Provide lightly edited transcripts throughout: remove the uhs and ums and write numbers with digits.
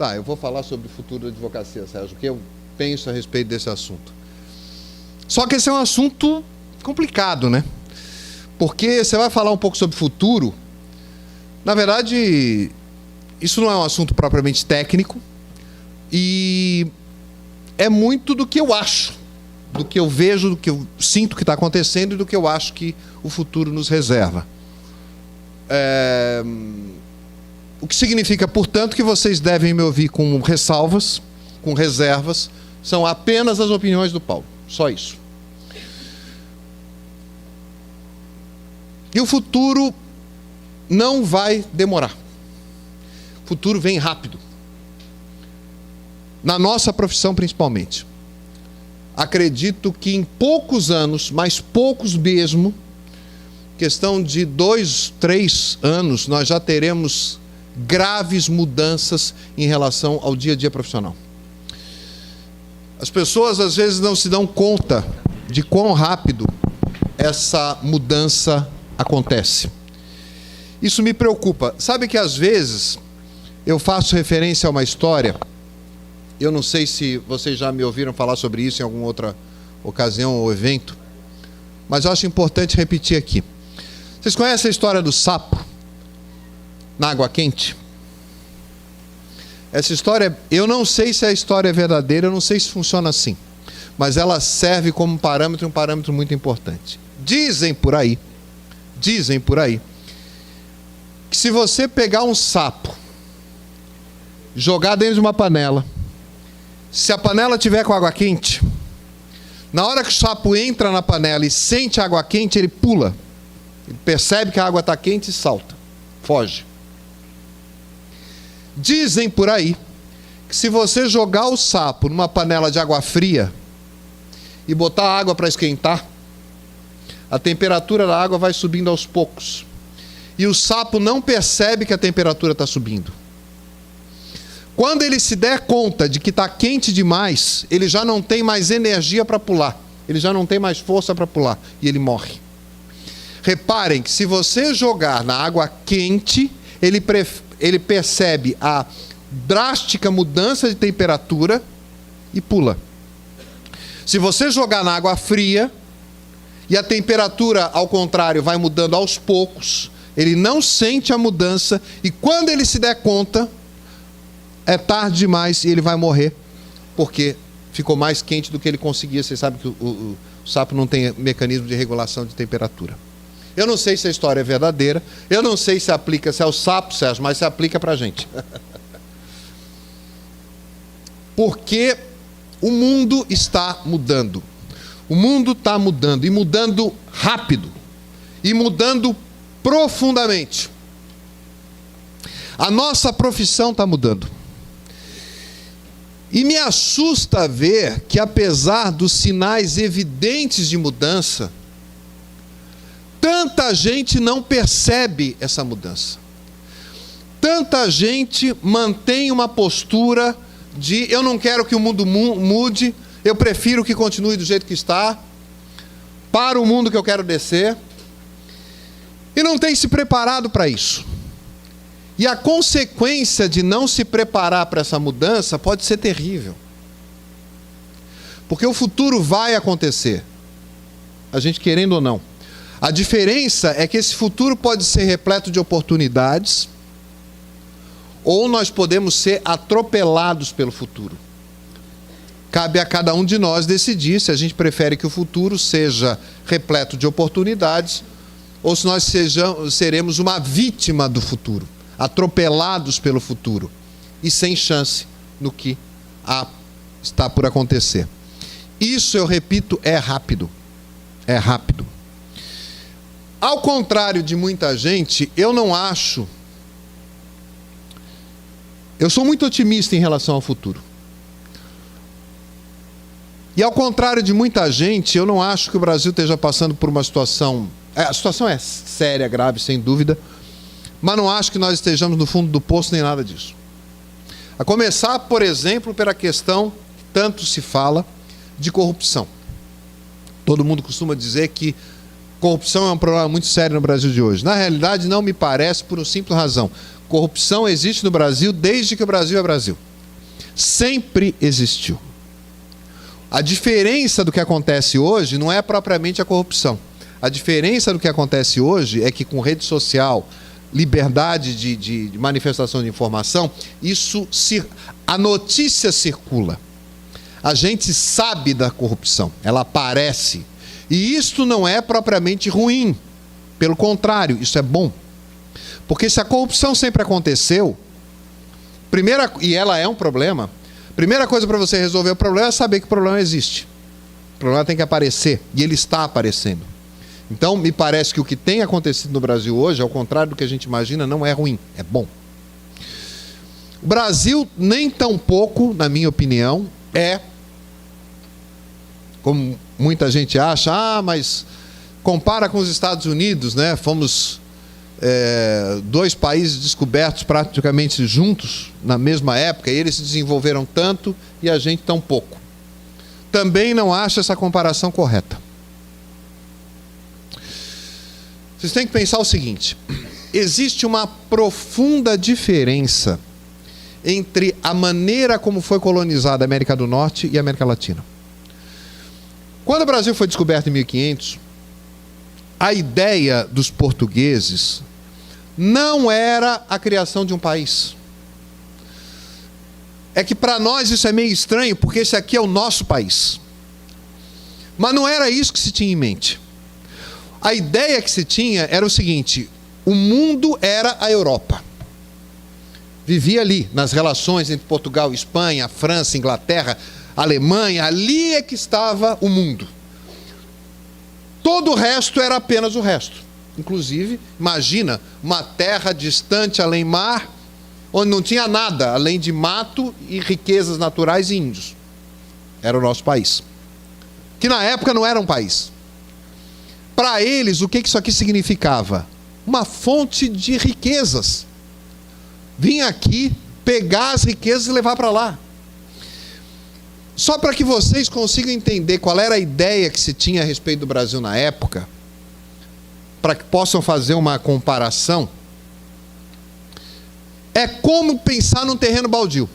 Tá, eu vou falar sobre o futuro da advocacia, Sérgio, o que eu penso a respeito desse assunto. Só que esse é um assunto complicado, né? Porque você vai falar um pouco sobre futuro. Na verdade, isso não é um assunto propriamente técnico e é muito do que eu acho, do que eu vejo, do que eu sinto que está acontecendo e do que eu acho que o futuro nos reserva. O que significa, portanto, que vocês devem me ouvir com ressalvas, com reservas. São apenas as opiniões do Paulo. Só isso. E o futuro não vai demorar. O futuro vem rápido. Na nossa profissão, principalmente. Acredito que em poucos anos, mas poucos mesmo, questão de 2, 3 anos, nós já teremos graves mudanças em relação ao dia a dia profissional. As pessoas às vezes não se dão conta de quão rápido essa mudança acontece. Isso me preocupa. Sabe que às vezes eu faço referência a uma história, eu não sei se vocês já me ouviram falar sobre isso em alguma outra ocasião ou evento, mas eu acho importante repetir aqui. Vocês conhecem a história do sapo na água quente? Essa história, eu não sei se a história é verdadeira, eu não sei se funciona assim, mas ela serve como parâmetro, um parâmetro muito importante. Dizem por aí, que se você pegar um sapo, jogar dentro de uma panela, se a panela tiver com água quente, na hora que o sapo entra na panela e sente a água quente, ele pula. Ele percebe que a água está quente e salta, foge. Dizem por aí que se você jogar o sapo numa panela de água fria e botar a água para esquentar, a temperatura da água vai subindo aos poucos. E o sapo não percebe que a temperatura está subindo. Quando ele se der conta de que está quente demais, ele já não tem mais energia para pular. Ele já não tem mais força para pular. E ele morre. Reparem que se você jogar na água quente, ele percebe a drástica mudança de temperatura e pula. Se você jogar na água fria, e a temperatura, ao contrário, vai mudando aos poucos, ele não sente a mudança, e quando ele se der conta, é tarde demais e ele vai morrer, porque ficou mais quente do que ele conseguia. Você sabe que o sapo não tem mecanismo de regulação de temperatura. Eu não sei se a história é verdadeira, eu não sei se aplica-se ao sapo, Sérgio, mas se aplica para a gente. Porque o mundo está mudando. O mundo está mudando, e mudando rápido, e mudando profundamente. A nossa profissão está mudando. E me assusta ver que, apesar dos sinais evidentes de mudança, tanta gente não percebe essa mudança. Tanta gente mantém uma postura de eu não quero que o mundo mude, eu prefiro que continue do jeito que está, para o mundo que eu quero descer, e não tem se preparado para isso. E a consequência de não se preparar para essa mudança pode ser terrível. Porque o futuro vai acontecer, a gente querendo ou não. A diferença é que esse futuro pode ser repleto de oportunidades, ou nós podemos ser atropelados pelo futuro. Cabe a cada um de nós decidir se a gente prefere que o futuro seja repleto de oportunidades, ou se nós seremos uma vítima do futuro, atropelados pelo futuro e sem chance no que está por acontecer. Isso, eu repito, é rápido. É rápido. Ao contrário de muita gente, eu não acho... Eu sou muito otimista em relação ao futuro. E ao contrário de muita gente, eu não acho que o Brasil esteja passando por uma situação... A situação é séria, grave, sem dúvida, mas não acho que nós estejamos no fundo do poço nem nada disso. A começar, por exemplo, pela questão que tanto se fala de corrupção. Todo mundo costuma dizer que corrupção é um problema muito sério no Brasil de hoje. Na realidade, não me parece, por uma simples razão. Corrupção existe no Brasil desde que o Brasil é Brasil. Sempre existiu. A diferença do que acontece hoje não é propriamente a corrupção. A diferença do que acontece hoje é que com rede social, liberdade de manifestação de informação, a notícia circula. A gente sabe da corrupção, ela aparece. E isto não é propriamente ruim. Pelo contrário, isso é bom. Porque se a corrupção sempre aconteceu, e ela é um problema, primeira coisa para você resolver o problema é saber que o problema existe. O problema tem que aparecer, e ele está aparecendo. Então, me parece que o que tem acontecido no Brasil hoje, ao contrário do que a gente imagina, não é ruim, é bom. O Brasil, nem tão pouco, na minha opinião, como muita gente acha, mas compara com os Estados Unidos, né? Fomos dois países descobertos praticamente juntos, na mesma época, e eles se desenvolveram tanto e a gente tão pouco. Também não acho essa comparação correta. Vocês têm que pensar o seguinte: existe uma profunda diferença entre a maneira como foi colonizada a América do Norte e a América Latina. Quando o Brasil foi descoberto em 1500, a ideia dos portugueses não era a criação de um país. É que para nós isso é meio estranho, porque esse aqui é o nosso país. Mas não era isso que se tinha em mente. A ideia que se tinha era o seguinte: o mundo era a Europa. Vivia ali, nas relações entre Portugal e Espanha, França, Inglaterra, Alemanha, ali é que estava o mundo. Todo o resto era apenas o resto. Inclusive, imagina uma terra distante além mar, onde não tinha nada, além de mato e riquezas naturais e índios. Era o nosso país. Que na época não era um país. Para eles, o que isso aqui significava? Uma fonte de riquezas. Vinha aqui, pegar as riquezas e levar para lá. Só para que vocês consigam entender qual era a ideia que se tinha a respeito do Brasil na época, para que possam fazer uma comparação, é como pensar num terreno baldio.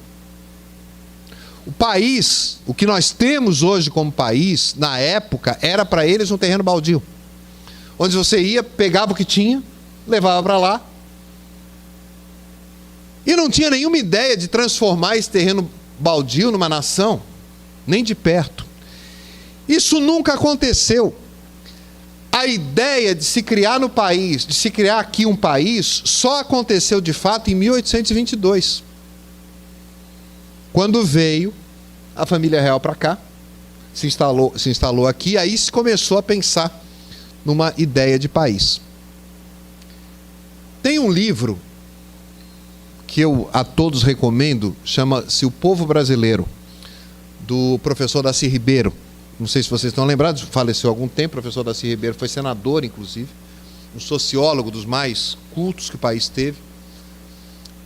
O país, o que nós temos hoje como país, na época, era para eles um terreno baldio. Onde você ia, pegava o que tinha, levava para lá, e não tinha nenhuma ideia de transformar esse terreno baldio numa nação, nem de perto. Isso nunca aconteceu. A ideia de se criar no país, de se criar aqui um país, só aconteceu de fato em 1822. Quando veio a família real para cá, se instalou aqui, aí se começou a pensar numa ideia de país. Tem um livro que eu a todos recomendo, chama-se O Povo Brasileiro, do professor Darcy Ribeiro. Não sei se vocês estão lembrados, faleceu há algum tempo. O professor Darcy Ribeiro foi senador, inclusive, um sociólogo dos mais cultos que o país teve.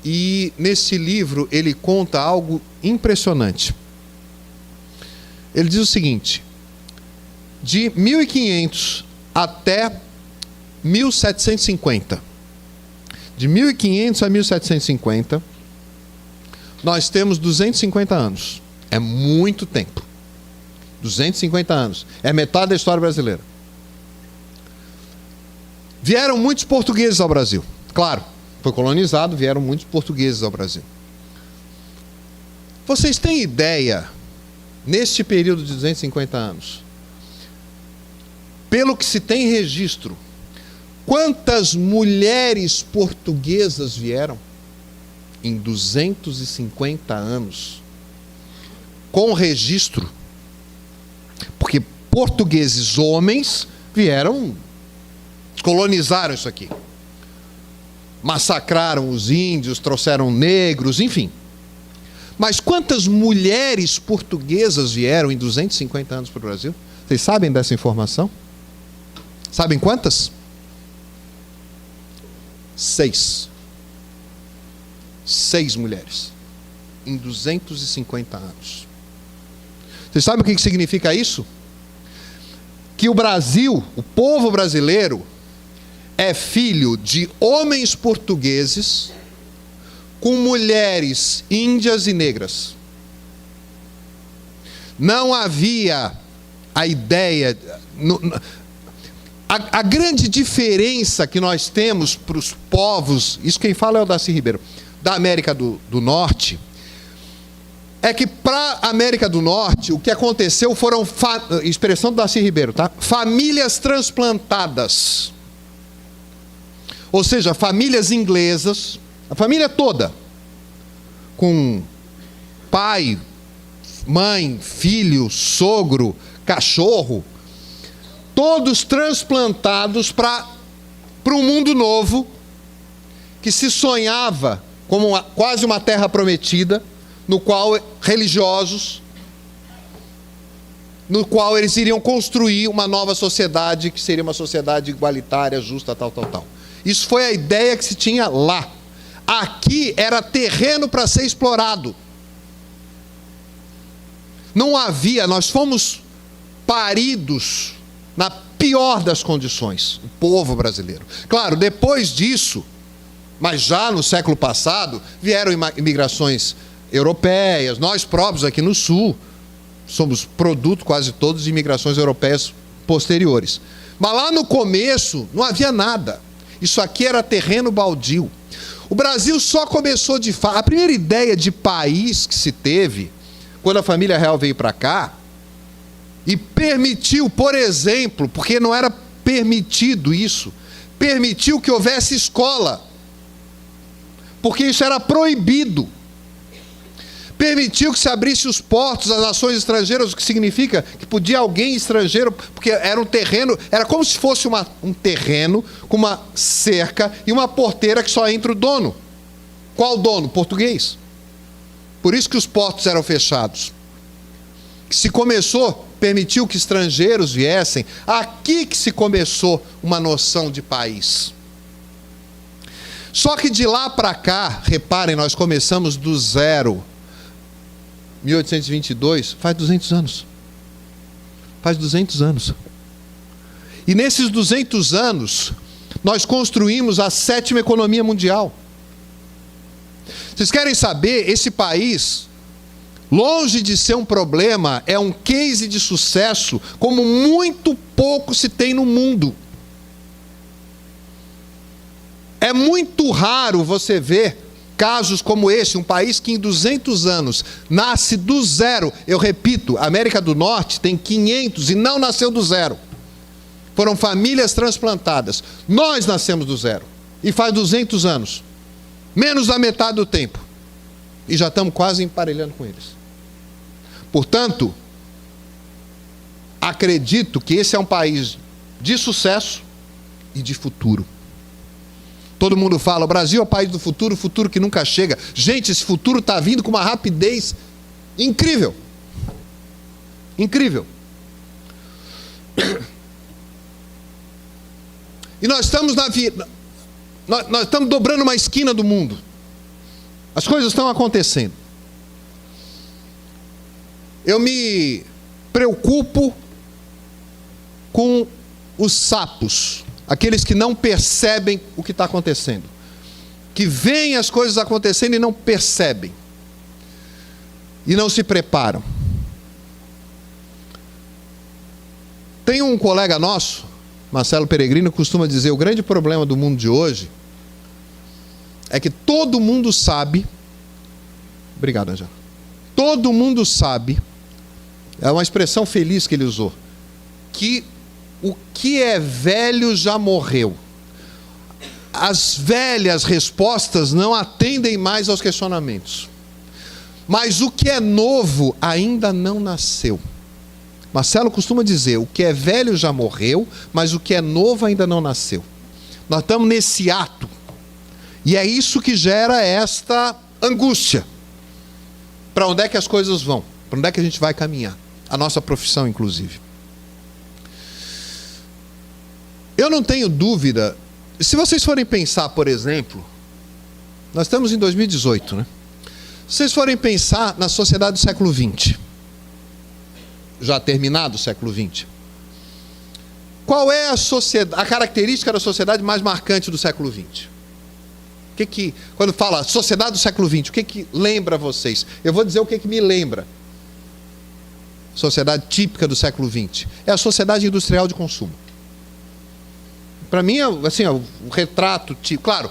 E nesse livro ele conta algo impressionante. Ele diz o seguinte: de 1500 até 1750, de 1500 a 1750, nós temos 250 anos. É muito tempo. 250 anos. É metade da história brasileira. Vieram muitos portugueses ao Brasil. Claro, foi colonizado, vieram muitos portugueses ao Brasil. Vocês têm ideia, neste período de 250 anos, pelo que se tem registro, quantas mulheres portuguesas vieram em 250 anos? Com registro. Porque portugueses homens vieram, colonizaram isso aqui. Massacraram os índios, trouxeram negros, enfim. Mas quantas mulheres portuguesas vieram em 250 anos para o Brasil? Vocês sabem dessa informação? Sabem quantas? 6. 6 mulheres. Em 250 anos. Vocês sabem o que significa isso? Que o Brasil, o povo brasileiro, é filho de homens portugueses com mulheres índias e negras. Não havia a ideia... A grande diferença que nós temos para os povos, isso quem fala é o Darcy Ribeiro, da América do Norte, é que para a América do Norte, o que aconteceu foram, expressão do Darcy Ribeiro, tá? Famílias transplantadas. Ou seja, famílias inglesas, a família toda, com pai, mãe, filho, sogro, cachorro, todos transplantados para um mundo novo, que se sonhava como quase uma terra prometida, no qual religiosos, no qual eles iriam construir uma nova sociedade, que seria uma sociedade igualitária, justa, tal. Isso foi a ideia que se tinha lá. Aqui era terreno para ser explorado. Não havia, nós fomos paridos na pior das condições, o povo brasileiro. Claro, depois disso, mas já no século passado, vieram imigrações europeias, nós próprios aqui no Sul, somos produto quase todos de imigrações europeias posteriores. Mas lá no começo, não havia nada. Isso aqui era terreno baldio. O Brasil só começou de fato... A primeira ideia de país que se teve, quando a família real veio para cá, e permitiu, por exemplo, porque não era permitido isso, permitiu que houvesse escola, porque isso era proibido. Permitiu que se abrisse os portos às nações estrangeiras, o que significa que podia alguém estrangeiro, porque era um terreno, era como se fosse um terreno com uma cerca e uma porteira que só entra o dono. Qual dono? Português. Por isso que os portos eram fechados. Se começou, permitiu que estrangeiros viessem, aqui que se começou uma noção de país. Só que de lá para cá, reparem, nós começamos do zero. 1822, faz 200 anos. Faz 200 anos. E nesses 200 anos, nós construímos a 7ª economia mundial. Vocês querem saber, esse país, longe de ser um problema, é um case de sucesso, como muito pouco se tem no mundo. É muito raro você ver casos como esse, um país que em 200 anos nasce do zero. Eu repito, a América do Norte tem 500 e não nasceu do zero. Foram famílias transplantadas. Nós nascemos do zero. E faz 200 anos. Menos da metade do tempo. E já estamos quase emparelhando com eles. Portanto, acredito que esse é um país de sucesso e de futuro. Todo mundo fala, o Brasil é o país do futuro, o futuro que nunca chega. Gente, esse futuro está vindo com uma rapidez incrível. Incrível. E nós estamos nós estamos dobrando uma esquina do mundo. As coisas estão acontecendo. Eu me preocupo com os sapos. Aqueles que não percebem o que está acontecendo. Que veem as coisas acontecendo e não percebem. E não se preparam. Tem um colega nosso, Marcelo Peregrino, que costuma dizer, o grande problema do mundo de hoje é que todo mundo sabe... Obrigado, Angela. Todo mundo sabe, é uma expressão feliz que ele usou, que o que é velho já morreu. As velhas respostas não atendem mais aos questionamentos. Mas o que é novo ainda não nasceu. Marcelo costuma dizer, o que é velho já morreu, mas o que é novo ainda não nasceu. Nós estamos nesse ato. E é isso que gera esta angústia. Para onde é que as coisas vão? Para onde é que a gente vai caminhar? A nossa profissão, inclusive. Eu não tenho dúvida, se vocês forem pensar, por exemplo, nós estamos em 2018, né? Se vocês forem pensar na sociedade do século XX, já terminado o século XX, qual é a característica da sociedade mais marcante do século XX? Quando fala sociedade do século XX, o que lembra a vocês? Eu vou dizer o que me lembra. sociedade típica do século XX? É a sociedade industrial de consumo. Para mim, assim, o retrato típico. Claro,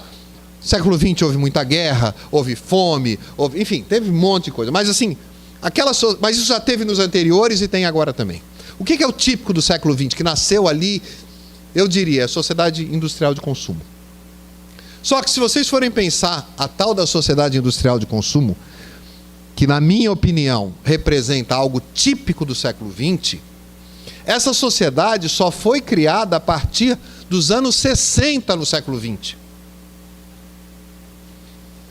no século XX houve muita guerra, houve fome, enfim, teve um monte de coisa. Mas assim, mas isso já teve nos anteriores e tem agora também. O que é o típico do século XX, que nasceu ali, eu diria, a sociedade industrial de consumo. Só que se vocês forem pensar a tal da sociedade industrial de consumo, que na minha opinião representa algo típico do século XX, essa sociedade só foi criada a partir dos anos 60 no século XX.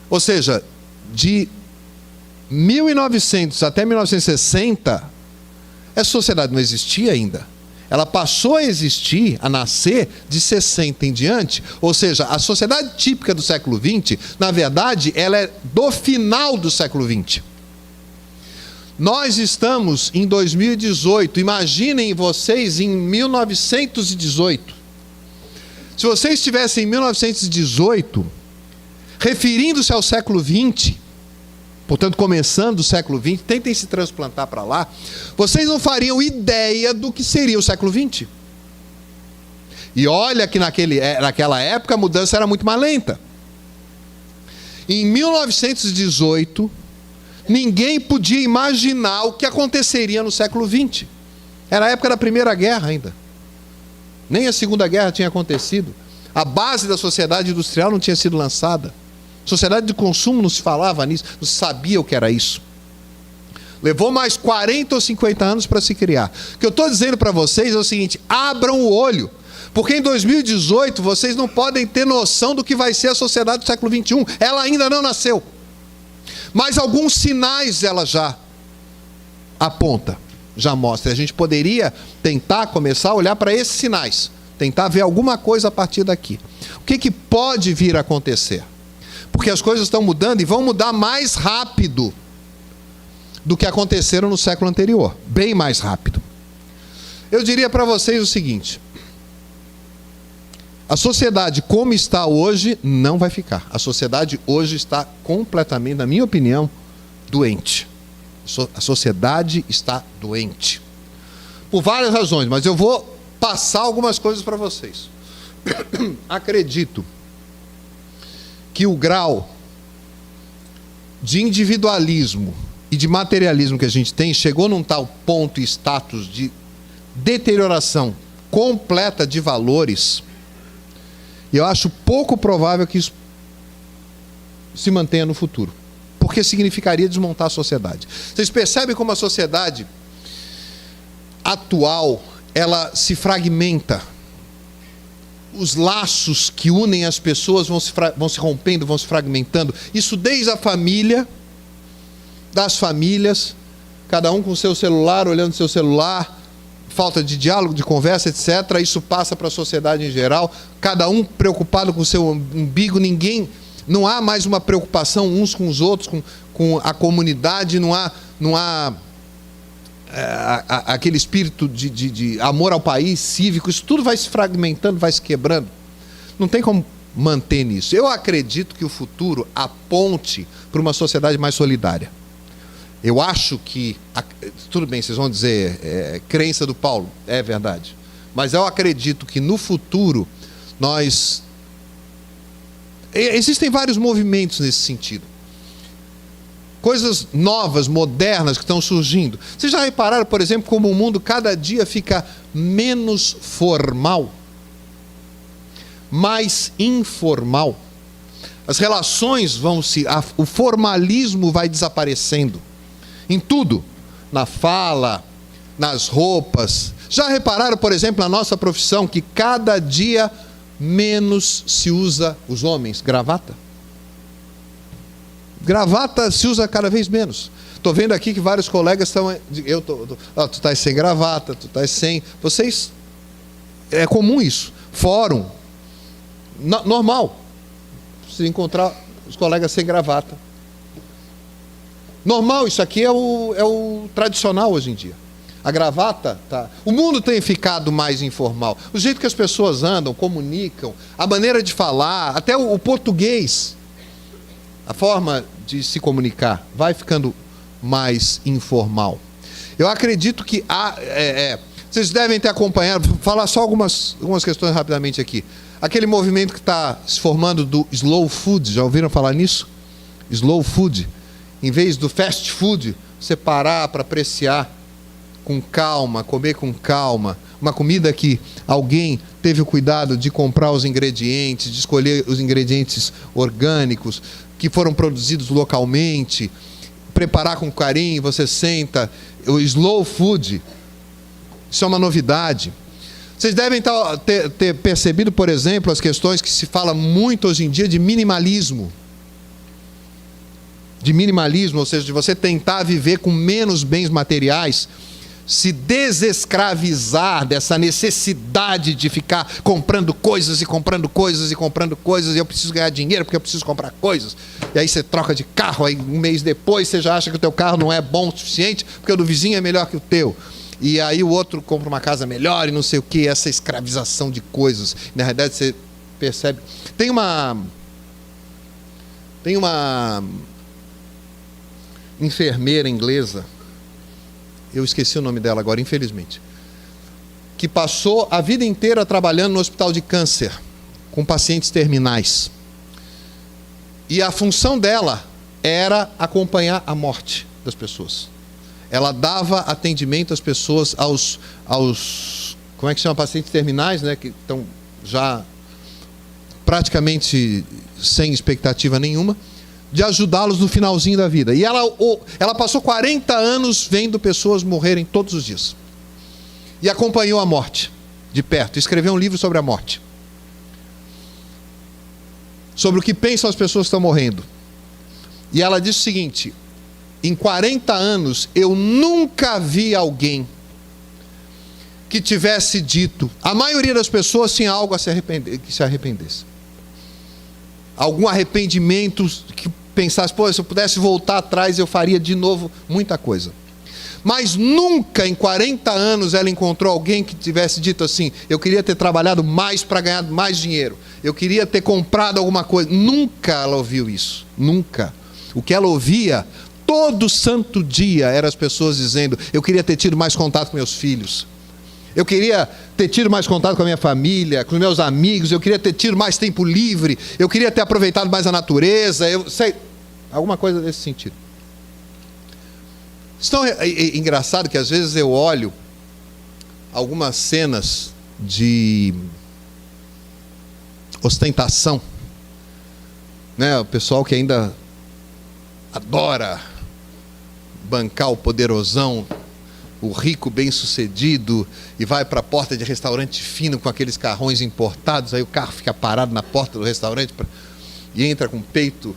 Ou seja, de 1900 até 1960, essa sociedade não existia ainda. Ela passou a existir, a nascer, de 60 em diante. Ou seja, a sociedade típica do século XX, na verdade, ela é do final do século XX. Nós estamos em 2018. Imaginem vocês em 1918. Se vocês estivessem em 1918, referindo-se ao século XX, portanto, começando o século XX, tentem se transplantar para lá, vocês não fariam ideia do que seria o século XX. E olha que naquela época a mudança era muito mais lenta. Em 1918, ninguém podia imaginar o que aconteceria no século XX. Era a época da Primeira Guerra ainda. Nem a Segunda Guerra tinha acontecido. A base da sociedade industrial não tinha sido lançada. Sociedade de consumo não se falava nisso, não se sabia o que era isso. Levou mais 40 ou 50 anos para se criar. O que eu estou dizendo para vocês é o seguinte: abram o olho, porque em 2018 vocês não podem ter noção do que vai ser a sociedade do século XXI. Ela ainda não nasceu. Mas alguns sinais ela já aponta, já mostra. A gente poderia tentar começar a olhar para esses sinais, tentar ver alguma coisa a partir daqui. O que pode vir a acontecer? Porque as coisas estão mudando e vão mudar mais rápido do que aconteceram no século anterior. Bem mais rápido. Eu diria para vocês o seguinte: a sociedade como está hoje não vai ficar. A sociedade hoje está completamente, na minha opinião, doente. A sociedade está doente. Por várias razões, mas eu vou passar algumas coisas para vocês. Acredito que o grau de individualismo e de materialismo que a gente tem chegou num tal ponto e status de deterioração completa de valores, e eu acho pouco provável que isso se mantenha no futuro, porque significaria desmontar a sociedade. Vocês percebem como a sociedade atual, ela se fragmenta. Os laços que unem as pessoas vão se rompendo, vão se fragmentando. Isso desde a família, das famílias, cada um com o seu celular, olhando o seu celular, falta de diálogo, de conversa, etc. Isso passa para a sociedade em geral, cada um preocupado com o seu umbigo, não há mais uma preocupação uns com os outros, com a comunidade, não há aquele espírito de amor ao país, cívico. Isso tudo vai se fragmentando, vai se quebrando. Não tem como manter nisso. Eu acredito que o futuro aponte para uma sociedade mais solidária. Eu acho que, tudo bem, vocês vão dizer, crença do Paulo, é verdade. Mas eu acredito que no futuro existem vários movimentos nesse sentido. Coisas novas, modernas que estão surgindo. Vocês já repararam, por exemplo, como o mundo cada dia fica menos formal, mais informal? As relações o formalismo vai desaparecendo. Em tudo. Na fala, nas roupas. Já repararam, por exemplo, na nossa profissão, que cada dia menos se usa, os homens, gravata? Gravata se usa cada vez menos. Estou vendo aqui que vários colegas estão... tu estás sem gravata, tu estás sem... Vocês... É comum isso. Fórum. Normal. Se encontrar os colegas sem gravata. Normal, isso aqui é o tradicional hoje em dia. A gravata, tá. O mundo tem ficado mais informal. O jeito que as pessoas andam, comunicam, a maneira de falar, até o português, a forma de se comunicar, vai ficando mais informal. Eu acredito que vocês devem ter acompanhado, vou falar só algumas questões rapidamente aqui. Aquele movimento que está se formando do slow food, já ouviram falar nisso? Slow food. Em vez do fast food, você parar para apreciar com calma, comer com calma. Uma comida que alguém teve o cuidado de comprar os ingredientes, de escolher os ingredientes orgânicos, que foram produzidos localmente, preparar com carinho, você senta. O slow food, isso é uma novidade. Vocês devem ter percebido, por exemplo, as questões que se fala muito hoje em dia de minimalismo. De minimalismo, ou seja, de você tentar viver com menos bens materiais, se desescravizar dessa necessidade de ficar comprando coisas e comprando coisas e comprando coisas, e eu preciso ganhar dinheiro porque eu preciso comprar coisas. E aí você troca de carro, aí um mês depois você já acha que o teu carro não é bom o suficiente, porque o do vizinho é melhor que o teu. E aí o outro compra uma casa melhor e não sei o que, essa escravização de coisas. Na realidade você percebe. Tem uma enfermeira inglesa, eu esqueci o nome dela agora, infelizmente, que passou a vida inteira trabalhando no hospital de câncer, com pacientes terminais. E a função dela era acompanhar a morte das pessoas. Ela dava atendimento às pessoas, aos como é que chama, pacientes terminais, né, que estão já praticamente sem expectativa nenhuma, de ajudá-los no finalzinho da vida. E ela passou 40 anos vendo pessoas morrerem todos os dias. E acompanhou a morte de perto. Escreveu um livro sobre a morte. Sobre o que pensam as pessoas que estão morrendo. E ela disse o seguinte: em 40 anos eu nunca vi alguém que tivesse dito, a maioria das pessoas tinha algo a se arrepender, que se arrependesse. Algum arrependimento que pensasse, se eu pudesse voltar atrás eu faria de novo muita coisa. Mas nunca em 40 anos ela encontrou alguém que tivesse dito assim: eu queria ter trabalhado mais para ganhar mais dinheiro, eu queria ter comprado alguma coisa. Nunca ela ouviu isso, nunca. O que ela ouvia todo santo dia eram as pessoas dizendo: eu queria ter tido mais contato com meus filhos, eu queria ter tido mais contato com a minha família, com os meus amigos, eu queria ter tido mais tempo livre, eu queria ter aproveitado mais a natureza, eu sei, alguma coisa desse sentido. Então, é engraçado que às vezes eu olho algumas cenas de ostentação, né? O pessoal que ainda adora bancar o poderosão, o rico bem-sucedido, e vai para a porta de restaurante fino com aqueles carrões importados, aí o carro fica parado na porta do restaurante e entra com o peito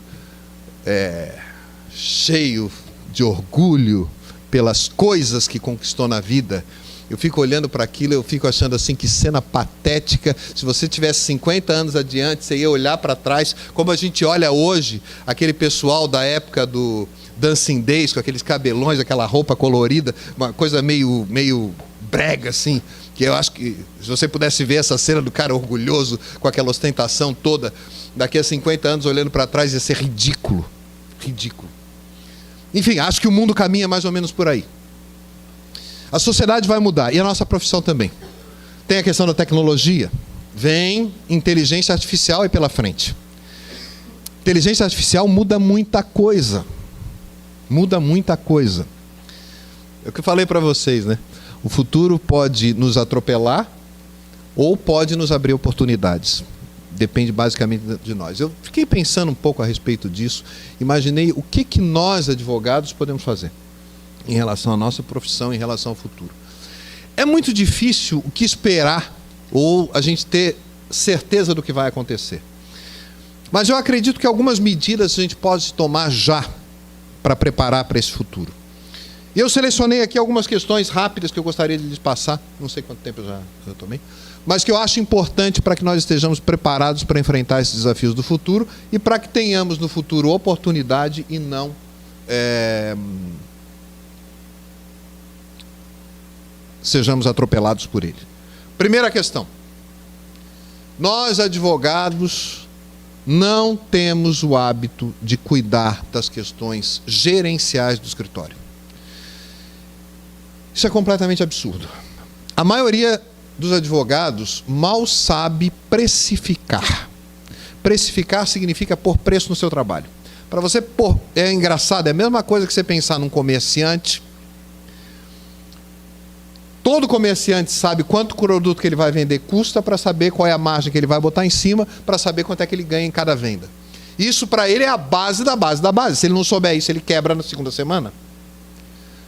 cheio de orgulho pelas coisas que conquistou na vida. Eu fico olhando para aquilo, eu fico achando assim, que cena patética. Se você tivesse 50 anos adiante, você ia olhar para trás, como a gente olha hoje, aquele pessoal da época do Dancing Days, com aqueles cabelões, aquela roupa colorida, uma coisa meio brega assim, que eu acho que se você pudesse ver essa cena do cara orgulhoso, com aquela ostentação toda, daqui a 50 anos olhando para trás ia ser ridículo. Ridículo. Enfim, acho que o mundo caminha mais ou menos por aí. A sociedade vai mudar, e a nossa profissão também. Tem a questão da tecnologia. Vem inteligência artificial aí pela frente. Inteligência artificial muda muita coisa. Muda muita coisa. É o que eu falei para vocês, né? O futuro pode nos atropelar ou pode nos abrir oportunidades. Depende basicamente de nós. Eu fiquei pensando um pouco a respeito disso. Imaginei o que nós, advogados, podemos fazer em relação à nossa profissão, em relação ao futuro. É muito difícil o que esperar ou a gente ter certeza do que vai acontecer. Mas eu acredito que algumas medidas a gente pode tomar já para preparar para esse futuro. E eu selecionei aqui algumas questões rápidas que eu gostaria de lhes passar. Não sei quanto tempo eu já tomei. Mas que eu acho importante para que nós estejamos preparados para enfrentar esses desafios do futuro e para que tenhamos no futuro oportunidade e não sejamos atropelados por ele. Primeira questão. Nós, advogados, não temos o hábito de cuidar das questões gerenciais do escritório. Isso é completamente absurdo. A maioria dos advogados mal sabe precificar. Precificar significa pôr preço no seu trabalho. Para você pôr, é engraçado, é a mesma coisa que você pensar num comerciante. Todo comerciante sabe quanto o produto que ele vai vender custa para saber qual é a margem que ele vai botar em cima, para saber quanto é que ele ganha em cada venda. Isso para ele é a base da base da base. Se ele não souber isso, ele quebra na segunda semana.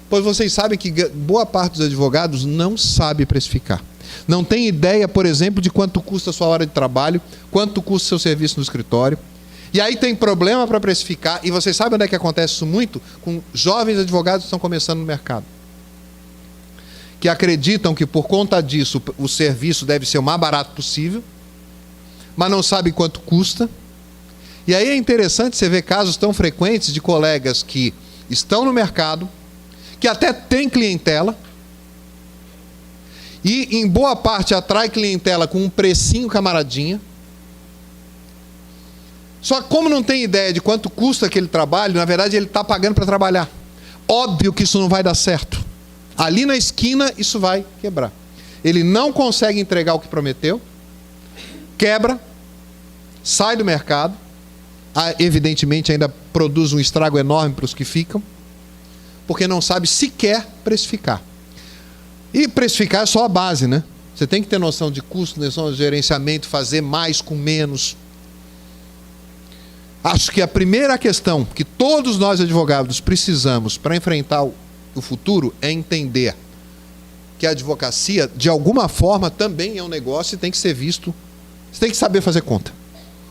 Pois vocês sabem que boa parte dos advogados não sabe precificar. Não tem ideia, por exemplo, de quanto custa a sua hora de trabalho, quanto custa o seu serviço no escritório. E aí tem problema para precificar. E vocês sabem onde é que acontece isso muito? Com jovens advogados que estão começando no mercado. Que acreditam que por conta disso o serviço deve ser o mais barato possível, mas não sabem quanto custa. E aí é interessante você ver casos tão frequentes de colegas que estão no mercado, que até têm clientela, e em boa parte atrai clientela com um precinho camaradinha. Só que como não tem ideia de quanto custa aquele trabalho, na verdade ele está pagando para trabalhar. Óbvio que isso não vai dar certo. Ali na esquina isso vai quebrar. Ele não consegue entregar o que prometeu, quebra, sai do mercado, evidentemente ainda produz um estrago enorme para os que ficam, porque não sabe sequer precificar. E precificar é só a base, né? Você tem que ter noção de custo, noção de gerenciamento, fazer mais com menos. Acho que a primeira questão que todos nós advogados precisamos para enfrentar o futuro é entender que a advocacia, de alguma forma, também é um negócio e tem que ser visto. Você tem que saber fazer conta.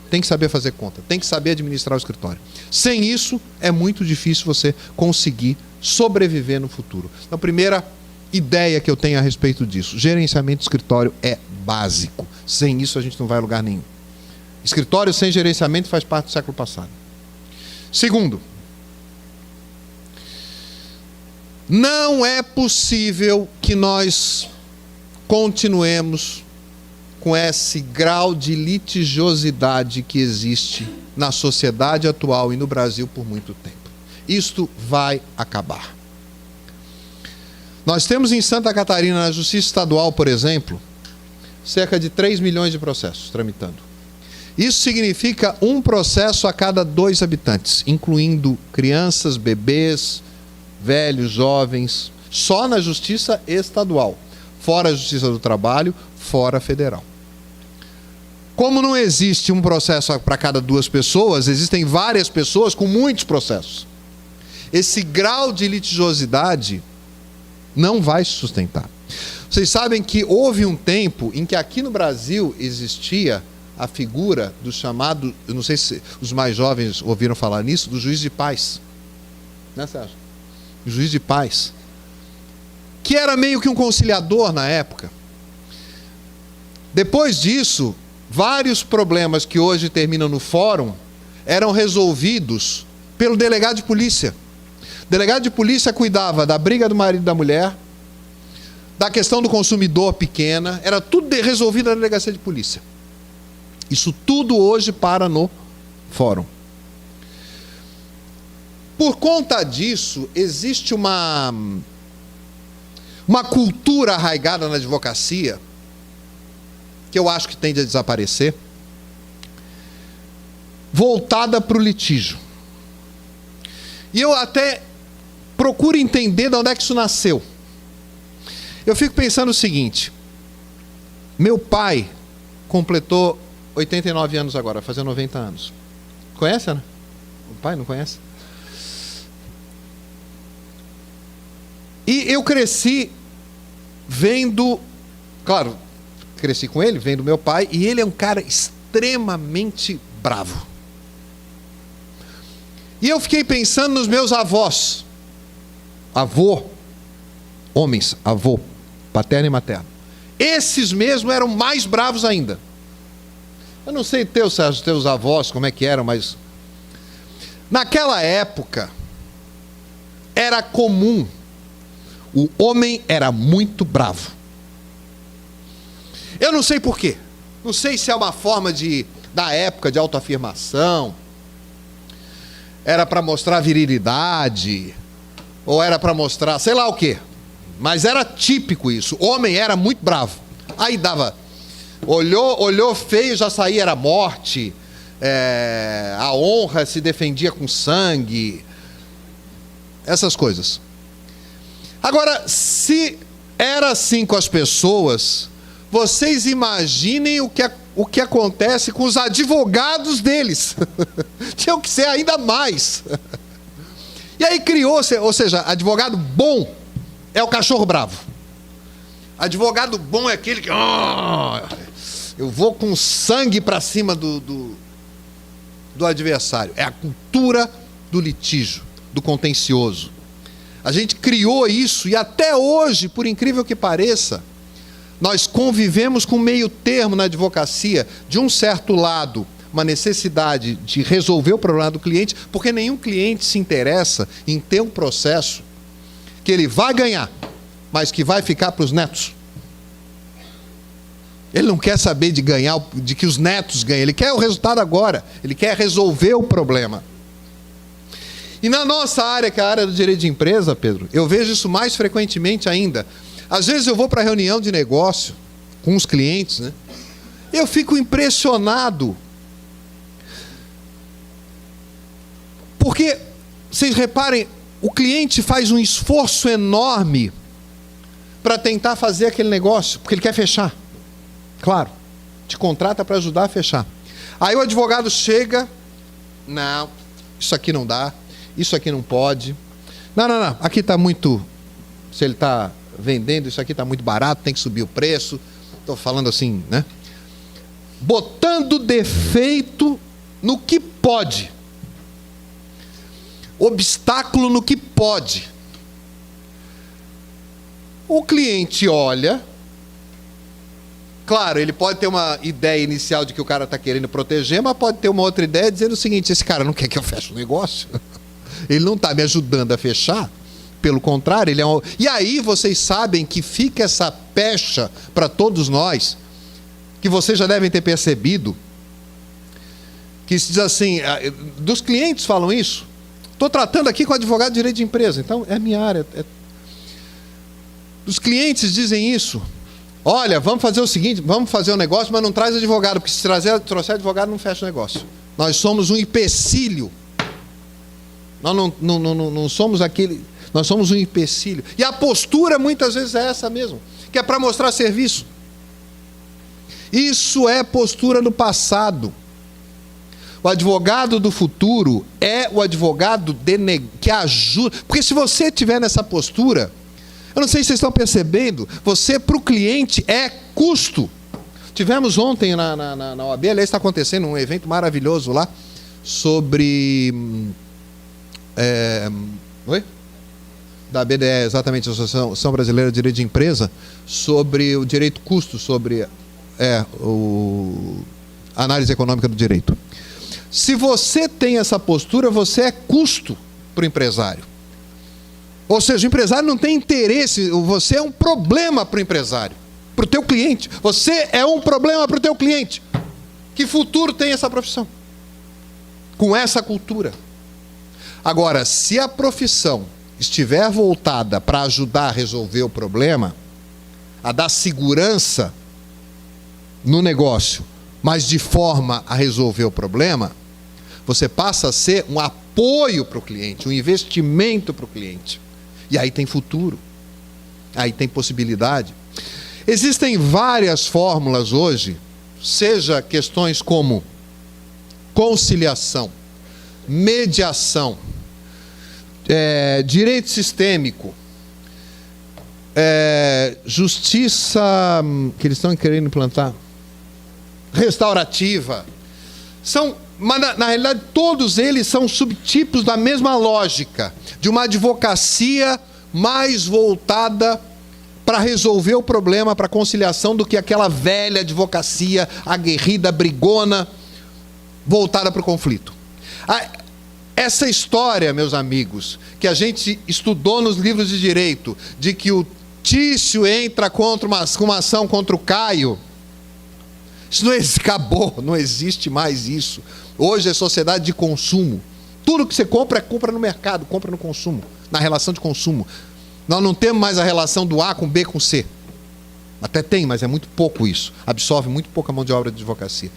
Tem que saber fazer conta. Tem que saber administrar o escritório. Sem isso, é muito difícil você conseguir sobreviver no futuro. Então, a primeira ideia que eu tenho a respeito disso: gerenciamento de escritório é básico. Sem isso, a gente não vai a lugar nenhum. Escritório sem gerenciamento faz parte do século passado. Segundo, não é possível que nós continuemos com esse grau de litigiosidade que existe na sociedade atual e no Brasil por muito tempo. Isto vai acabar. Nós temos em Santa Catarina, na Justiça Estadual, por exemplo, cerca de 3 milhões de processos tramitando. Isso significa um processo a cada 2 habitantes, incluindo crianças, bebês, velhos, jovens, só na Justiça Estadual, fora a Justiça do Trabalho, fora a federal. Como não existe um processo para cada 2 pessoas, existem várias pessoas com muitos processos. Esse grau de litigiosidade não vai se sustentar. Vocês sabem que houve um tempo em que aqui no Brasil existia a figura do chamado, eu não sei se os mais jovens ouviram falar nisso, do juiz de paz. Né, Sérgio? O juiz de paz. Que era meio que um conciliador na época. Depois disso, vários problemas que hoje terminam no fórum eram resolvidos pelo delegado de polícia. O delegado de polícia cuidava da briga do marido e da mulher, da questão do consumidor pequena, era tudo resolvido na delegacia de polícia. Isso tudo hoje para no fórum. Por conta disso, existe uma cultura arraigada na advocacia, que eu acho que tende a desaparecer, voltada para o litígio. E eu até procuro entender de onde é que isso nasceu. Eu fico pensando o seguinte: meu pai completou 89 anos agora, vai fazer 90 anos. Conhece, Ana? O pai não conhece? E eu cresci vendo, claro, cresci com ele, vendo meu pai, e ele é um cara extremamente bravo. E eu fiquei pensando nos meus avós. Avô, homens, avô, paterno e materno. Esses mesmo eram mais bravos ainda. Eu não sei teus avós como é que eram, mas naquela época era comum. O homem era muito bravo. Eu não sei por quê. Não sei se é uma forma da época de autoafirmação. Era para mostrar virilidade. Ou era para mostrar, sei lá o quê. Mas era típico isso. O homem era muito bravo. Aí dava... Olhou feio, já saía, era morte. A honra se defendia com sangue. Essas coisas. Agora, se era assim com as pessoas, vocês imaginem o que acontece com os advogados deles. Tinham que ser ainda mais. E aí criou-se, ou seja, advogado bom é o cachorro bravo. Advogado bom é aquele que... eu vou com sangue para cima do adversário. É a cultura do litígio, do contencioso. A gente criou isso e até hoje, por incrível que pareça, nós convivemos com meio termo na advocacia. De um certo lado, uma necessidade de resolver o problema do cliente, porque nenhum cliente se interessa em ter um processo que ele vai ganhar, mas que vai ficar para os netos. Ele não quer saber de ganhar, de que os netos ganhem. Ele quer o resultado agora. Ele quer resolver o problema. E na nossa área, que é a área do direito de empresa, Pedro, eu vejo isso mais frequentemente ainda. Às vezes eu vou para reunião de negócio com os clientes, né? Eu fico impressionado. Porque, vocês reparem, o cliente faz um esforço enorme para tentar fazer aquele negócio, porque ele quer fechar. Claro, te contrata para ajudar a fechar. Aí o advogado chega, não, isso aqui não dá, isso aqui não pode. Não, aqui está muito, se ele está vendendo, isso aqui está muito barato, tem que subir o preço. Estou falando assim, né? Botando defeito no que pode. Obstáculo no que pode. O cliente olha... Claro, ele pode ter uma ideia inicial de que o cara está querendo proteger, mas pode ter uma outra ideia dizendo o seguinte: esse cara não quer que eu feche o negócio. Ele não está me ajudando a fechar. Pelo contrário, ele é um... E aí vocês sabem que fica essa pecha para todos nós, que vocês já devem ter percebido, que se diz assim, dos clientes falam isso. Estou tratando aqui com advogado de direito de empresa, então é a minha área. Os clientes dizem isso. Olha, vamos fazer o seguinte, vamos fazer um negócio, mas não traz advogado, porque se trouxer advogado não fecha o negócio. Nós somos um empecilho. Nós não somos aquele... Nós somos um empecilho. E a postura muitas vezes é essa mesmo, que é para mostrar serviço. Isso é postura do passado. O advogado do futuro é o advogado que ajuda. Porque se você estiver nessa postura... Eu não sei se vocês estão percebendo, você para o cliente é custo. Tivemos ontem na OAB, aliás, está acontecendo um evento maravilhoso lá, sobre... Oi? Da BDE, exatamente, Associação Brasileira de Direito de Empresa, sobre o direito custo, sobre a análise econômica do direito. Se você tem essa postura, você é custo para o empresário. Ou seja, o empresário não tem interesse, você é um problema para o empresário, para o teu cliente. Você é um problema para o teu cliente. Que futuro tem essa profissão? Com essa cultura. Agora, se a profissão estiver voltada para ajudar a resolver o problema, a dar segurança no negócio, mas de forma a resolver o problema, você passa a ser um apoio para o cliente, um investimento para o cliente. E aí tem futuro, aí tem possibilidade. Existem várias fórmulas hoje, seja questões como conciliação, mediação, direito sistêmico, justiça, que eles estão querendo implantar, restaurativa. Mas na realidade todos eles são subtipos da mesma lógica, de uma advocacia mais voltada para resolver o problema, para a conciliação, do que aquela velha advocacia aguerrida, brigona, voltada para o conflito. Essa história, meus amigos, que a gente estudou nos livros de direito, de que o Tício entra com uma ação contra o Caio, isso não acabou, não existe mais isso. Hoje é sociedade de consumo. Tudo que você compra, compra no mercado, compra no consumo, na relação de consumo. Nós não temos mais a relação do A com B com C. Até tem, mas é muito pouco isso. Absorve muito pouca mão de obra de advocacia.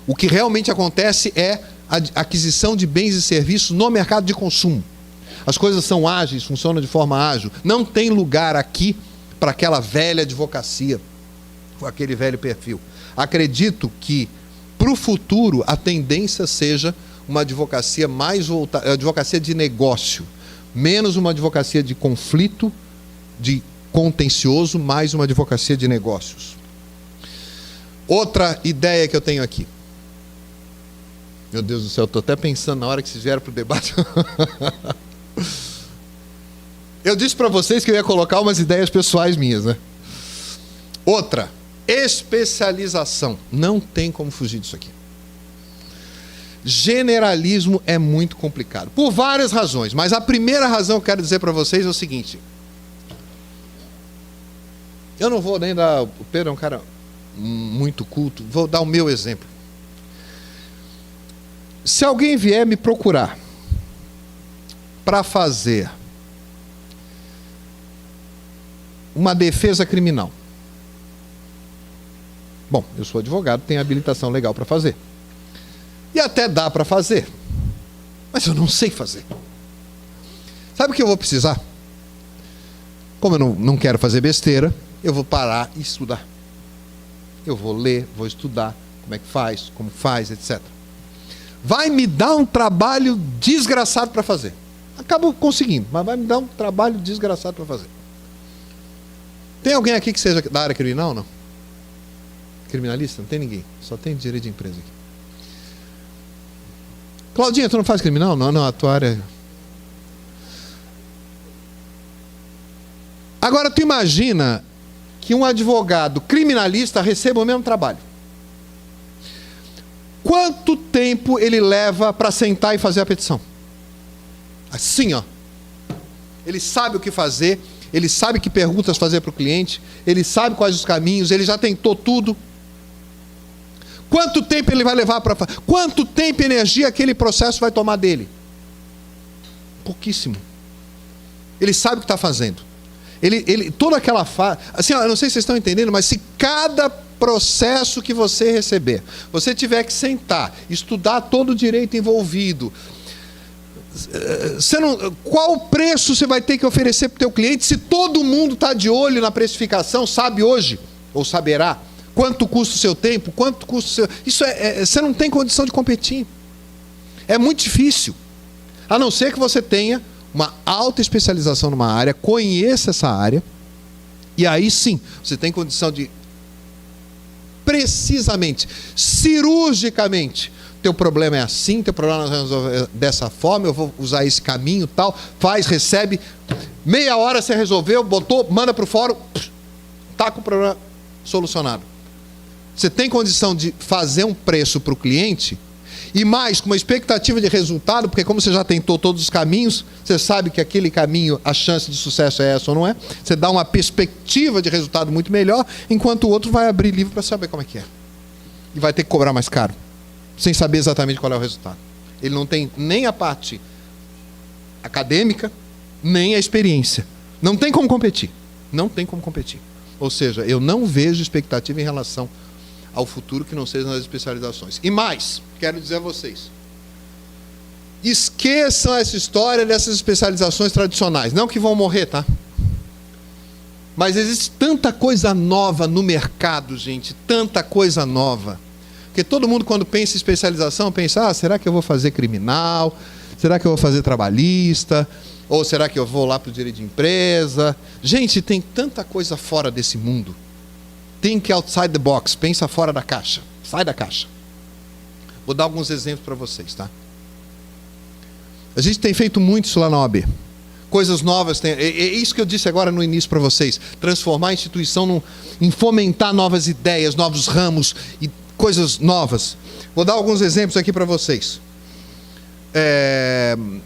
O que realmente acontece é a aquisição de bens e serviços no mercado de consumo. As coisas são ágeis, funcionam de forma ágil. Não tem lugar aqui para aquela velha advocacia, ou aquele velho perfil. Acredito que, para o futuro, a tendência seja uma advocacia mais voltada, advocacia de negócio, menos uma advocacia de conflito, de contencioso, mais uma advocacia de negócios. Outra ideia que eu tenho aqui. Meu Deus do céu, estou até pensando na hora que vocês vieram para o debate. Eu disse para vocês que eu ia colocar umas ideias pessoais minhas, né? Outra, especialização. Não tem como fugir disso aqui. Generalismo é muito complicado, por várias razões, mas a primeira razão que eu quero dizer para vocês é o seguinte. Eu não vou nem dar... O Pedro é um cara muito culto, vou dar o meu exemplo. Se alguém vier me procurar para fazer uma defesa criminal, bom, eu sou advogado, tenho habilitação legal para fazer. E até dá para fazer, mas eu não sei fazer. Sabe o que eu vou precisar? Como eu não quero fazer besteira, eu vou parar e estudar. Eu vou ler, vou estudar como é que faz, como faz, etc. Vai me dar um trabalho desgraçado para fazer. Acabo conseguindo, mas vai me dar um trabalho desgraçado para fazer. Tem alguém aqui que seja da área criminal ou não? Criminalista? Não tem ninguém. Só tem direito de empresa aqui. Claudinha, tu não faz criminal? Não, a tua área... Agora tu imagina que um advogado criminalista receba o mesmo trabalho. Quanto tempo ele leva para sentar e fazer a petição? Assim, ó. Ele sabe o que fazer, ele sabe que perguntas fazer para o cliente, ele sabe quais os caminhos, ele já tentou tudo. Quanto tempo ele vai levar para... Quanto tempo e energia aquele processo vai tomar dele? Pouquíssimo. Ele sabe o que está fazendo. Toda aquela fase... Assim, eu não sei se vocês estão entendendo, mas se cada processo que você receber, você tiver que sentar, estudar todo o direito envolvido, qual preço você vai ter que oferecer para o teu cliente se todo mundo está de olho na precificação, sabe hoje, ou saberá, quanto custa o seu tempo, quanto custa o seu... Isso você não tem condição de competir. É muito difícil. A não ser que você tenha uma alta especialização numa área, conheça essa área, e aí sim, você tem condição de precisamente, cirurgicamente, teu problema é assim, teu problema é resolver dessa forma, eu vou usar esse caminho, tal, faz, recebe, meia hora você resolveu, botou, manda para o fórum, está com o problema solucionado. Você tem condição de fazer um preço para o cliente, e mais, com uma expectativa de resultado, porque como você já tentou todos os caminhos, você sabe que aquele caminho, a chance de sucesso é essa ou não é, você dá uma perspectiva de resultado muito melhor, enquanto o outro vai abrir livro para saber como é que é. E vai ter que cobrar mais caro, sem saber exatamente qual é o resultado. Ele não tem nem a parte acadêmica, nem a experiência. Não tem como competir. Não tem como competir. Ou seja, eu não vejo expectativa em relação ao futuro que não seja nas especializações. E mais, quero dizer a vocês, esqueçam essa história dessas especializações tradicionais. Não que vão morrer, tá? Mas existe tanta coisa nova no mercado, gente, tanta coisa nova. Porque todo mundo, quando pensa em especialização, pensa, será que eu vou fazer criminal? Será que eu vou fazer trabalhista? Ou será que eu vou lá para o direito de empresa? Gente, tem tanta coisa fora desse mundo. Think outside the box, pensa fora da caixa, sai da caixa. Vou dar alguns exemplos para vocês, tá? A gente tem feito muito isso lá na OAB. Coisas novas, é isso que eu disse agora no início para vocês, transformar a instituição em fomentar novas ideias, novos ramos e coisas novas. Vou dar alguns exemplos aqui para vocês.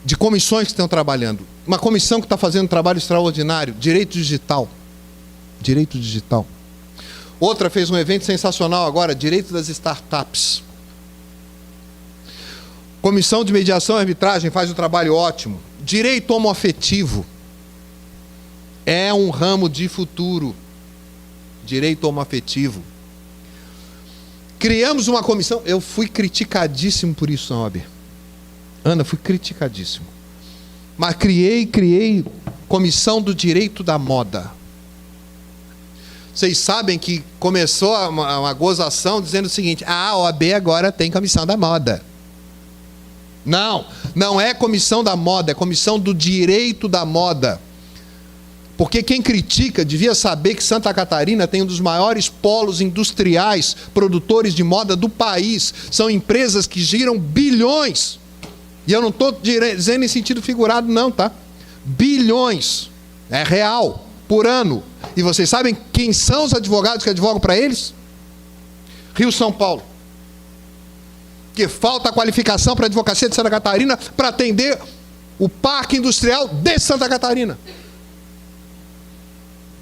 De comissões que estão trabalhando. Uma comissão que está fazendo um trabalho extraordinário, direito digital. Direito digital. Outra fez um evento sensacional agora, direito das startups. Comissão de mediação e arbitragem faz um trabalho ótimo. Direito homoafetivo. É um ramo de futuro. Direito homoafetivo. Criamos uma comissão. Eu fui criticadíssimo por isso na OAB. Ana, fui criticadíssimo. Mas criei comissão do direito da moda. Vocês sabem que começou uma gozação dizendo o seguinte: a OAB agora tem comissão da moda. Não é comissão da moda, é comissão do direito da moda. Porque quem critica devia saber que Santa Catarina tem um dos maiores polos industriais, produtores de moda do país. São empresas que giram bilhões. E eu não estou dizendo em sentido figurado não, tá? Bilhões. É real, por ano. E vocês sabem quem são os advogados que advogam para eles? Rio São Paulo. Que falta qualificação para a advocacia de Santa Catarina para atender o parque industrial de Santa Catarina.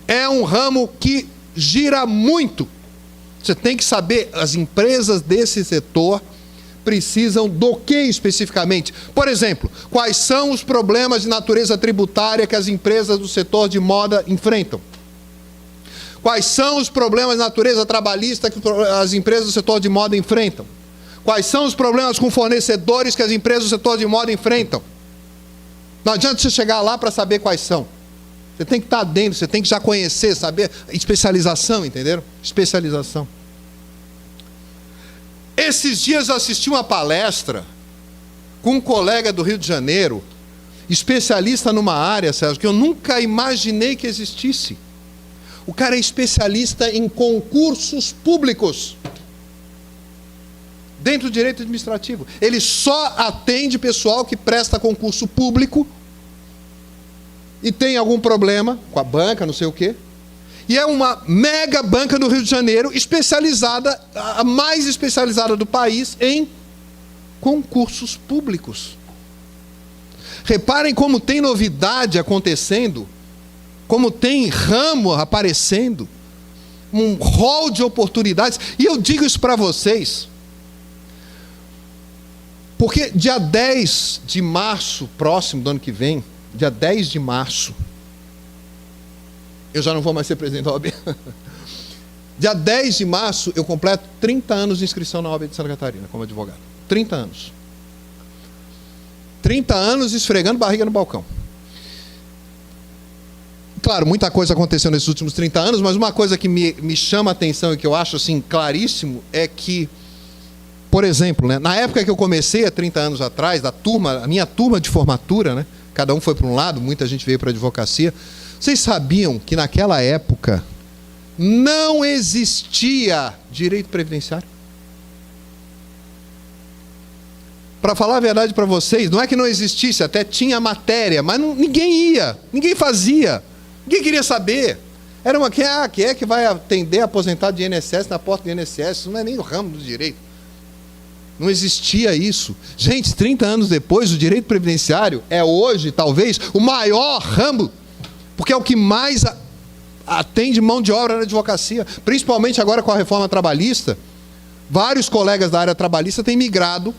É um ramo que gira muito. Você tem que saber, as empresas desse setor precisam do que especificamente? Por exemplo, quais são os problemas de natureza tributária que as empresas do setor de moda enfrentam? Quais são os problemas de natureza trabalhista que as empresas do setor de moda enfrentam? Quais são os problemas com fornecedores que as empresas do setor de moda enfrentam? Não adianta você chegar lá para saber quais são. Você tem que estar dentro, você tem que já conhecer, saber. Especialização, entenderam? Especialização. Esses dias eu assisti uma palestra com um colega do Rio de Janeiro, especialista numa área, Sérgio, que eu nunca imaginei que existisse. O cara é especialista em concursos públicos. Dentro do direito administrativo. Ele só atende pessoal que presta concurso público e tem algum problema com a banca, não sei o quê. E é uma mega banca do Rio de Janeiro, especializada, a mais especializada do país, em concursos públicos. Reparem como tem novidade acontecendo, como tem ramo aparecendo, um rol de oportunidades. E eu digo isso para vocês, porque dia 10 de março, próximo do ano que vem, dia 10 de março, eu já não vou mais ser presidente da OAB. Dia 10 de março, eu completo 30 anos de inscrição na OAB de Santa Catarina, como advogado. 30 anos. 30 anos esfregando barriga no balcão. Claro, muita coisa aconteceu nesses últimos 30 anos, mas uma coisa que me chama a atenção e que eu acho assim, claríssimo é que, por exemplo, né, na época que eu comecei, há 30 anos atrás, a minha turma de formatura, né, cada um foi para um lado, muita gente veio para a advocacia. Vocês sabiam que naquela época não existia direito previdenciário? Para falar a verdade para vocês, não é que não existisse, até tinha matéria, mas ninguém ia, ninguém fazia, ninguém queria saber. Era uma quem é que vai atender aposentado de INSS na porta do INSS, isso não é nem o ramo do direito. Não existia isso. Gente, 30 anos depois, o direito previdenciário é hoje, talvez, o maior ramo, porque é o que mais atende mão de obra na advocacia, principalmente agora com a reforma trabalhista. Vários colegas da área trabalhista têm migrado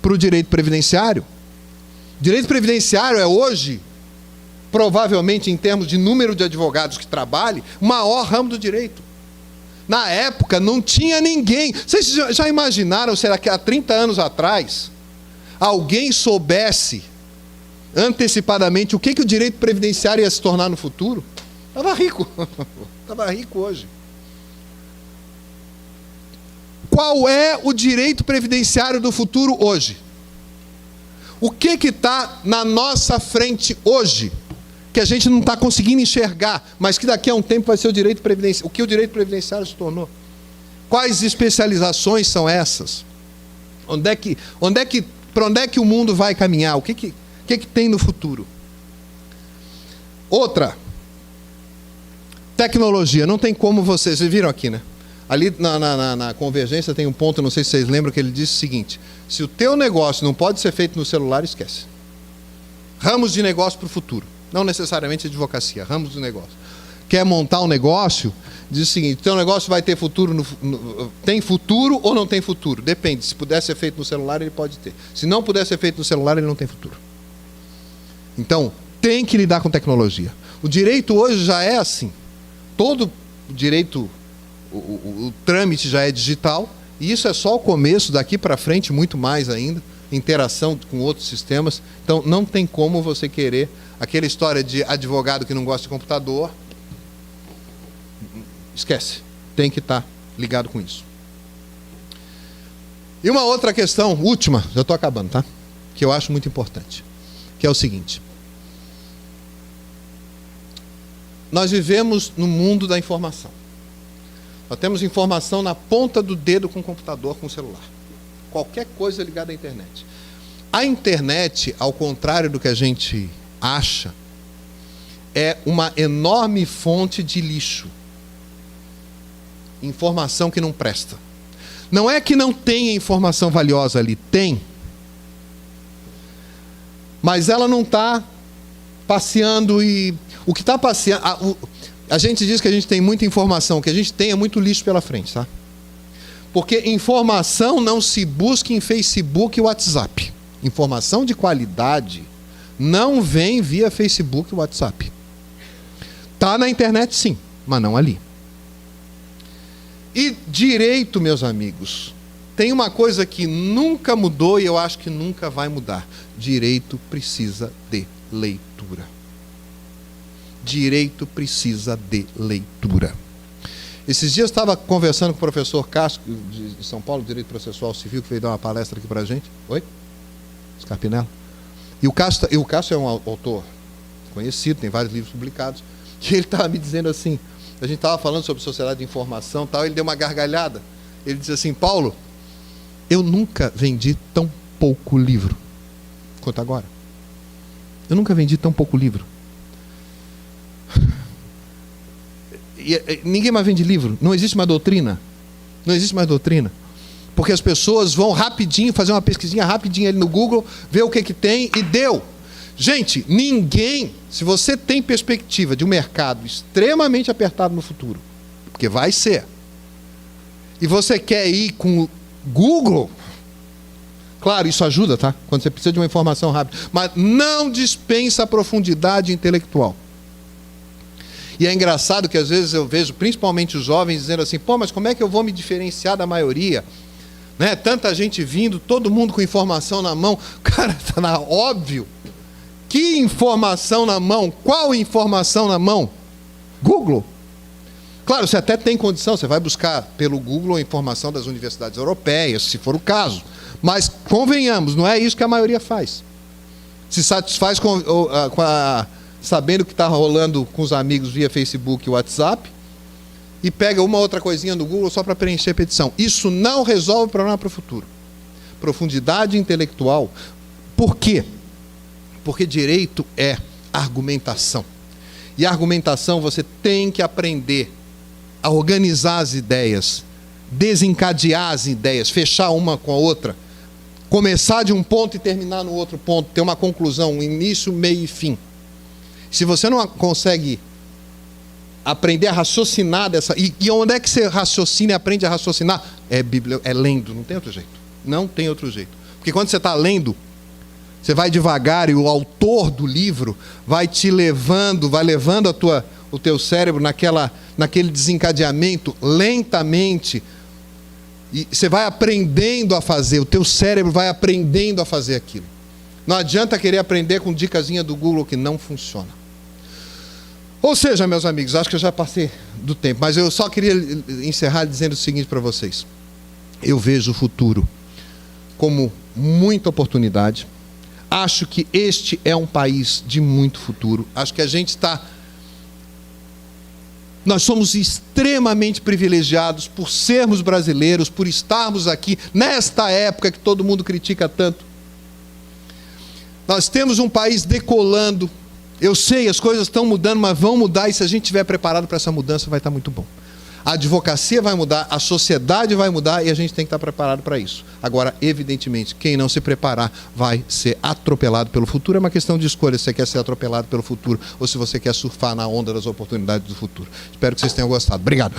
para o direito previdenciário. O direito previdenciário é hoje, provavelmente em termos de número de advogados que trabalhem, o maior ramo do direito. Na época não tinha ninguém. Vocês já imaginaram, será que há 30 anos atrás alguém soubesse antecipadamente o que o direito previdenciário ia se tornar no futuro? Estava rico. Estava rico hoje. Qual é o direito previdenciário do futuro hoje? O que está na nossa frente hoje, que a gente não está conseguindo enxergar, mas que daqui a um tempo vai ser o direito previdenciário? O que o direito previdenciário se tornou? Quais especializações são essas? Para onde é que o mundo vai caminhar? O que tem no futuro? Outra, tecnologia. Não tem como vocês viram aqui, né? Ali na Convergência tem um ponto, não sei se vocês lembram, que ele disse o seguinte: se o teu negócio não pode ser feito no celular, esquece. Ramos de negócio para o futuro. Não necessariamente advocacia, ramos de negócio. Quer montar um negócio, diz o seguinte: teu negócio vai ter futuro, tem futuro ou não tem futuro? Depende, se puder ser feito no celular, ele pode ter. Se não puder ser feito no celular, ele não tem futuro. Então, tem que lidar com tecnologia. O direito hoje já é assim. Todo o direito, o trâmite já é digital, e isso é só o começo, daqui para frente muito mais ainda, interação com outros sistemas. Então não tem como você querer aquela história de advogado que não gosta de computador. Esquece, tem que estar ligado com isso. E uma outra questão, última, já estou acabando, tá? Que eu acho muito importante, que é o seguinte: nós vivemos no mundo da informação. Nós temos informação na ponta do dedo com o computador, com o celular. Qualquer coisa ligada à internet. A internet, ao contrário do que a gente acha, é uma enorme fonte de lixo. Informação que não presta. Não é que não tenha informação valiosa ali, tem. Mas ela não está passeando e... O que está passeando... A gente diz que a gente tem muita informação, o que a gente tem é muito lixo pela frente, tá? Porque informação não se busca em Facebook e WhatsApp. Informação de qualidade não vem via Facebook e WhatsApp. Está na internet sim, mas não ali. E direito, meus amigos, tem uma coisa que nunca mudou e eu acho que nunca vai mudar. Direito precisa de leitura. Direito precisa de leitura. Esses dias eu estava conversando com o professor Castro, de São Paulo, Direito Processual Civil, que veio dar uma palestra aqui para a gente. Oi? Scarpinello. E o Castro é um autor conhecido, tem vários livros publicados, que ele estava me dizendo assim, a gente estava falando sobre sociedade de informação e tal, ele deu uma gargalhada. Ele disse assim: Paulo, eu nunca vendi tão pouco livro quanto agora. Eu nunca vendi tão pouco livro. Ninguém mais vende livro, não existe mais doutrina. Não existe mais doutrina. Porque as pessoas vão rapidinho fazer uma pesquisinha rapidinho ali no Google, ver o que tem e deu. Gente, ninguém, se você tem perspectiva de um mercado extremamente apertado no futuro, porque vai ser, e você quer ir com o Google, claro, isso ajuda, tá? Quando você precisa de uma informação rápida, mas não dispensa a profundidade intelectual. E é engraçado que às vezes eu vejo, principalmente os jovens, dizendo assim: pô, mas como é que eu vou me diferenciar da maioria? Né? Tanta gente vindo, todo mundo com informação na mão. Cara, está óbvio. Que informação na mão? Qual informação na mão? Google. Claro, você até tem condição, você vai buscar pelo Google a informação das universidades europeias, se for o caso. Mas, convenhamos, não é isso que a maioria faz. Se satisfaz sabendo o que está rolando com os amigos via Facebook e WhatsApp, e pega uma outra coisinha no Google só para preencher a petição. Isso não resolve o problema para o futuro. Profundidade intelectual. Por quê? Porque direito é argumentação. E argumentação você tem que aprender a organizar as ideias, desencadear as ideias, fechar uma com a outra, começar de um ponto e terminar no outro ponto, ter uma conclusão, um início, meio e fim. Se você não consegue aprender a raciocinar dessa... E onde é que você raciocina e aprende a raciocinar? É Bíblia, é lendo, não tem outro jeito. Não tem outro jeito. Porque quando você está lendo, você vai devagar e o autor do livro vai te levando, vai levando o teu cérebro naquele desencadeamento lentamente. E você vai aprendendo a fazer, o teu cérebro vai aprendendo a fazer aquilo. Não adianta querer aprender com dicasinha do Google que não funciona. Ou seja, meus amigos, acho que eu já passei do tempo, mas eu só queria encerrar dizendo o seguinte para vocês. Eu vejo o futuro como muita oportunidade. Acho que este é um país de muito futuro. Acho que a gente está... Nós somos extremamente privilegiados por sermos brasileiros, por estarmos aqui nesta época que todo mundo critica tanto. Nós temos um país decolando. Eu sei, as coisas estão mudando, mas vão mudar, e se a gente estiver preparado para essa mudança, vai estar muito bom. A advocacia vai mudar, a sociedade vai mudar, e a gente tem que estar preparado para isso. Agora, evidentemente, quem não se preparar vai ser atropelado pelo futuro. É uma questão de escolha, se você quer ser atropelado pelo futuro ou se você quer surfar na onda das oportunidades do futuro. Espero que vocês tenham gostado. Obrigado.